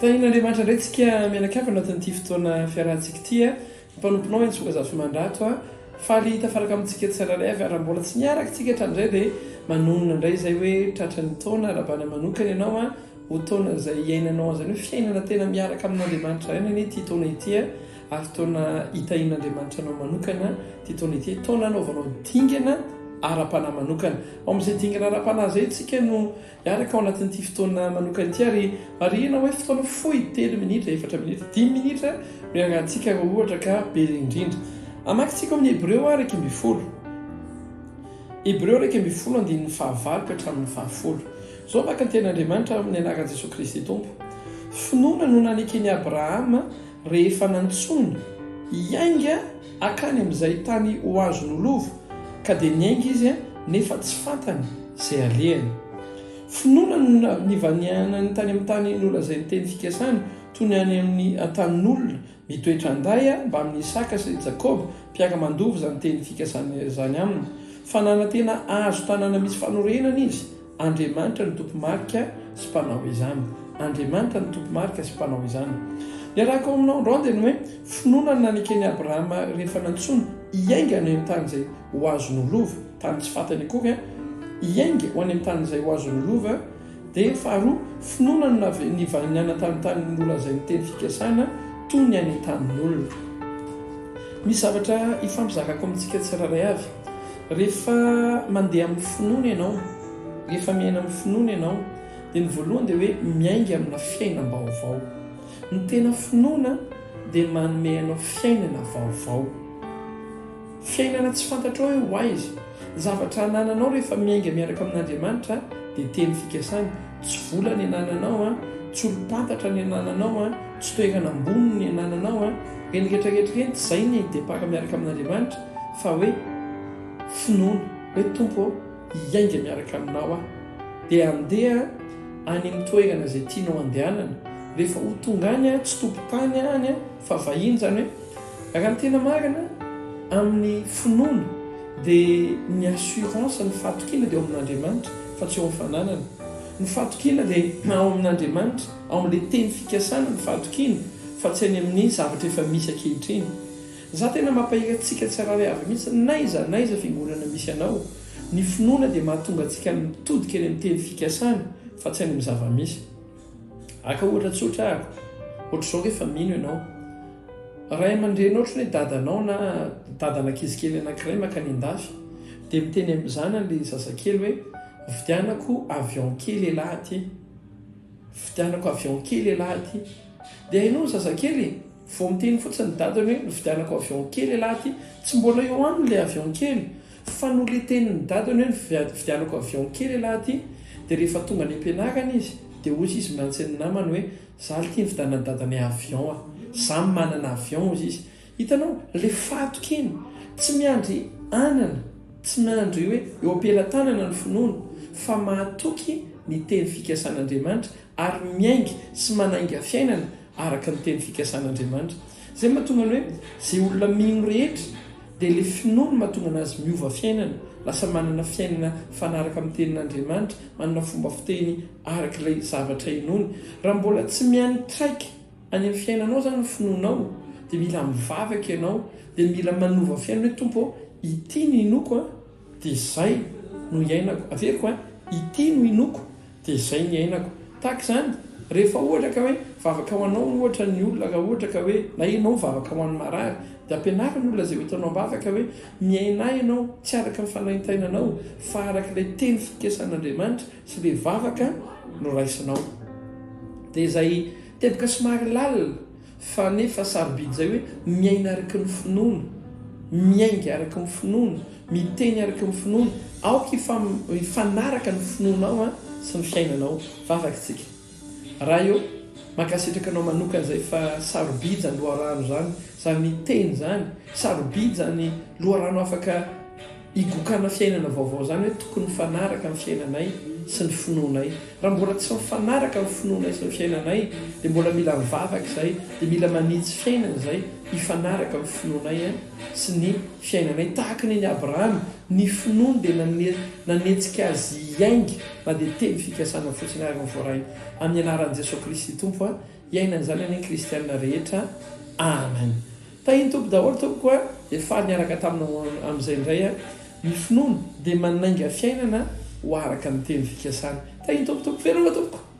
tahin'andriamanitra ndrayntsika mianakavy anatin'ity fotoana fiarahantsika ity mpanomponao Aintsoa RAZAFIMANDRATO faly tafaraka amintsika tsiraray avy raha mbola tsy niaraka tsika hatramin'izay dia manonona indray izay hoe tratrany taona rabana manokana ianao ho taona izay iainanao azany hoe fiainana tena miaraka amin'Andriamanitra ihany ity taona ity ary taona hitahin'Andriamanitra anao manokana ity taona ity taona anaovanao dingana ara-panahy manokana ao amin'izay dingana ara-panahy izay tsika no miaraka ao anatin'ity fotoana manokana ity ary marihana hoe fotoana fohy 3 minitra 4 minitra 10 minitra miarahantsika ohatra ka be indrindra amakintsika amin'ny Hébreu araiky amby folo Hébreu araiky amby folo andininy fahavalo ka hatramin'ny fahafolo zao maka ny ten'Andriamanitra amin'ny anaran'i Jesosy Kristy tompo finoana no nanekeny Abrahama rehefa nantsona iainga akany amin'izay tany ho azon'olovo ka dia niainga izy nefa tsy fantany izay alehany finoana no nivanianany tany amin'ny tany nolazay ny teny fikasana toy ny any amin'ny atanin'olona mitoetra anday mba amin'ny Isaka sy Jakoba mpiaka mandovy izany teny fikasana izany aminy fa nanantena azo tanàna misy fanorenana izy Andriamanitra ny tompomarika sy mpanao izany Andriamanitra ny tompomarika sy mpanao izany niaraka ao aminao androany dia ny hoe finoana no nanekeny Abrahama rehefa nantsona iainga any amin'ny tany izay ho azon'olova tany tsy fantany akory iainga ho any amin'ny tany izay ho azon'olova dia faharoa finoana no nivaniana tany izay ny teny fikasana toy ny any an-tanin'olona misy zavatra ifampizakako amintsika tsiraray avy rehefa mandeha amin'ny finoana ianao rehefa miaina amin'ny finoana ianao dia ny voalohany dia hoe miainga amina fiainam-baovao ny tena finoana dia manome anao fiainana vaovao fiainana tsy fantatrao hoe ho aizy zavatra anananao rehefa miainga miaraka amin'Andriamanitra dia teny fikasana tsy vola ny anananao tsy olo-pantatra ny anananao tsy toerana ambony ny anananao reny rehetrarehetra reny tsy izay ny depaka miaraka amin'Andriamanitra fa hoe finoana hoe tompo iainga miaraka aminao dia andeha any amin'ny toerana izay tianao andehanana rehefa ho tonga any tsy tompo-tany any fa vahiny zany hoe raha ny tena marina amin'ny finoana dia ny assurance ny fahatokiana dia ao amin'Andriamanitra fa tsy ao amin'ny fananana ny fahatokiana dia ao amin'Andriamanitra ao amin'ilay teny fikasana ny fahatokiana fa tsy any amin'ny zavatra efa misy ankehitriny za tena mampahiry antsika tsiraray avy mihitsy naiza fiangonana misy anao ny finoana dia mahatonga antsika mitodika eny amin'ny teny fikasana fa tsy any amin'ny zava-misy aka ohatra tsotra ako ohatra izao rehefa mino ianao ray aman-dreny ohatra hoe dadanao na dadana kizikely anankiray maka ny an-dafy dia miteny amin'ny zanany zazakely hoe vidianako avion kely elahy ty vidianako avion kely elahy ty dia hainao zazakely vao miteny fotsiny ny dadany hoe vidianako avion kely elahy ty tsy mbola eo aminy ilay avion kely fa no le tenyny dadany hoe vidianako avion kely elahy ty dia rehefa tonga ny ampianarana izy dia ozy izy miantse ny namany hoe za ly tia ny vidana ny dadany avion za manana avion izy izy hitanao le fahatokiny tsy miandry anana tsy miandry hoe eo ampelantanana ny finoana fa mahatoky ny teny fikasan'Andriamanitra ary miainga sy manainga fiainana araka ny teny fikasan'Andriamanitra zay mahatonga ny hoe zay olona mino rehetra dia le finoana mahatonga anazy miova fiainana lasa manana fiainana fanaraka amin'ny tenin'Andriamanitra manana fomba fiteny araka ilay zavatra inony raha mbola tsy mianitraika any amin'ny fiainanao zany ny finoanao dia mila mivavaka ianao dia mila manova fiainana hoe tompo ity no inoko dia izay no iainako averiko ity no inoko dia izay ny iainako tahaka izany rehefa ohatra ka hoe vavaka ho anao ohatra ny olona raha ohatra ka hoe na ianao vavaka ho an'ny marary dia ampianarany olona izay hitanao mbavaka hoe miaina ianao tsy araka ny fanaintainanao fa araka ilay teny fikasan'Andriamanitra sy ilay vavaka no raisinao dia izay teboka somary lalina fa nefa sarobidy izay hoe miaina araka ny finoana miainga araka ny finoana miteny araka ny finoana aoka ifanaraka ny finoanao sy ny fiainanao vavakatsika raha eo makasitraka anao manokana izay fa sarobidy zany loharano zany zany miteny zany sarobidy zany loharano afaka igokana fiainana vaovao zany hoe tokony mifanaraka amin'ny fiainanay sy ny finoanay. Raha mbola tsy mifanaraka amin'ny finoanay sy ny fiainanay dia mbola mila mivavaka izay, dia mila manitsy fiainana izay hifanaraka amin'ny finoanay sy ny fiainanay. Tahaka ny Abraham, ny finoany dia nanetsika azy iainga na dia teny fikasana fotsiny ary voaray amin'ny anaran'i Jesosy Kristy Tompo iainana izany any kristianina rehetra. Amen. Tahiny tompo daholo tompoko dia faly niaraka taminao amin'izay indray ny finoana dia manainga fiainana ho araka ny teny fikasana. Tahiny tompo veloha tompoko.